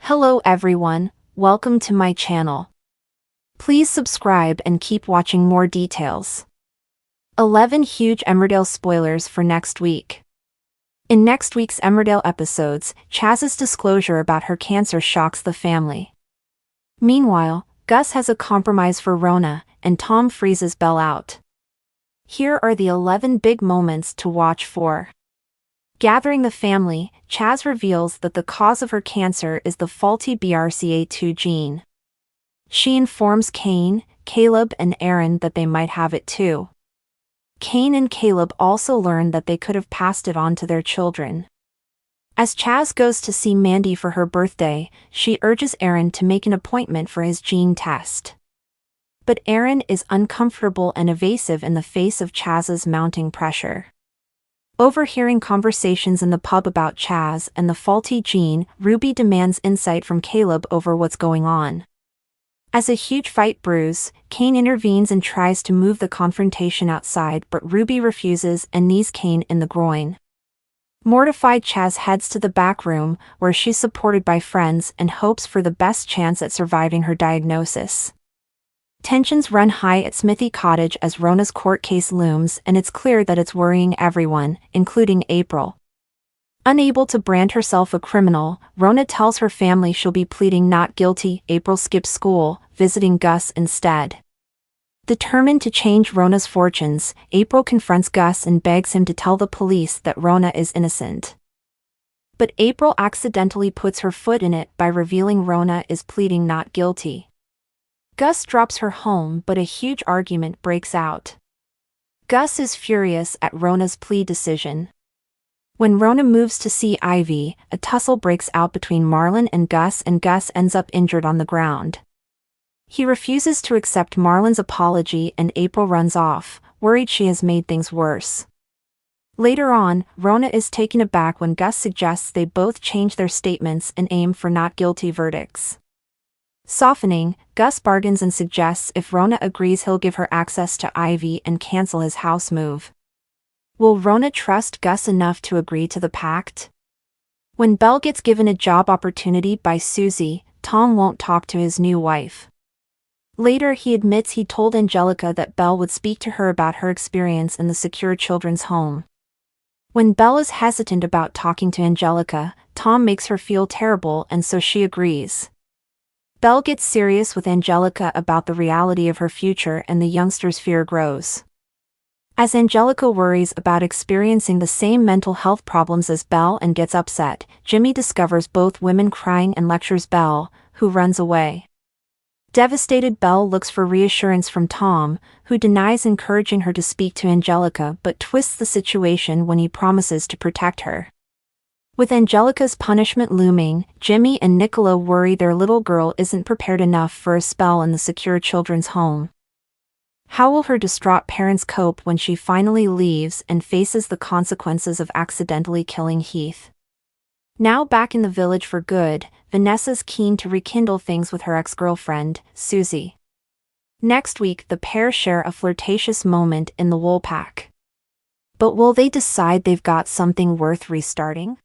Hello everyone, welcome to my channel. Please subscribe and keep watching more details. 11 huge Emmerdale spoilers for next week. In next week's Emmerdale episodes, Chaz's disclosure about her cancer shocks the family. Meanwhile, Gus has a compromise for Rona, and Tom freezes Belle out. Here are the 11 big moments to watch for. Gathering the family, Chaz reveals that the cause of her cancer is the faulty BRCA2 gene. She informs Kane, Caleb and Aaron that they might have it too. Kane and Caleb also learn that they could have passed it on to their children. As Chaz goes to see Mandy for her birthday, she urges Aaron to make an appointment for his gene test. But Aaron is uncomfortable and evasive in the face of Chaz's mounting pressure. Overhearing conversations in the pub about Chaz and the faulty gene, Ruby demands insight from Caleb over what's going on. As a huge fight brews, Kane intervenes and tries to move the confrontation outside, but Ruby refuses and knees Kane in the groin. Mortified, Chaz heads to the back room, where she's supported by friends and hopes for the best chance at surviving her diagnosis. Tensions run high at Smithy Cottage as Rona's court case looms, and it's clear that it's worrying everyone, including April. Unable to brand herself a criminal, Rona tells her family she'll be pleading not guilty. April skips school, visiting Gus instead. Determined to change Rona's fortunes, April confronts Gus and begs him to tell the police that Rona is innocent. But April accidentally puts her foot in it by revealing Rona is pleading not guilty. Gus drops her home, but a huge argument breaks out. Gus is furious at Rona's plea decision. When Rona moves to see Ivy, a tussle breaks out between Marlon and Gus ends up injured on the ground. He refuses to accept Marlon's apology and April runs off, worried she has made things worse. Later on, Rona is taken aback when Gus suggests they both change their statements and aim for not guilty verdicts. Softening, Gus bargains and suggests if Rona agrees he'll give her access to Ivy and cancel his house move. Will Rona trust Gus enough to agree to the pact? When Belle gets given a job opportunity by Susie, Tom won't talk to his new wife. Later he admits he told Angelica that Belle would speak to her about her experience in the secure children's home. When Belle is hesitant about talking to Angelica, Tom makes her feel terrible and so she agrees. Belle gets serious with Angelica about the reality of her future and the youngster's fear grows. As Angelica worries about experiencing the same mental health problems as Belle and gets upset, Jimmy discovers both women crying and lectures Belle, who runs away. Devastated, Belle looks for reassurance from Tom, who denies encouraging her to speak to Angelica but twists the situation when he promises to protect her. With Angelica's punishment looming, Jimmy and Nicola worry their little girl isn't prepared enough for a spell in the secure children's home. How will her distraught parents cope when she finally leaves and faces the consequences of accidentally killing Heath? Now back in the village for good, Vanessa's keen to rekindle things with her ex-girlfriend, Susie. Next week the pair share a flirtatious moment in the wool pack. But will they decide they've got something worth restarting?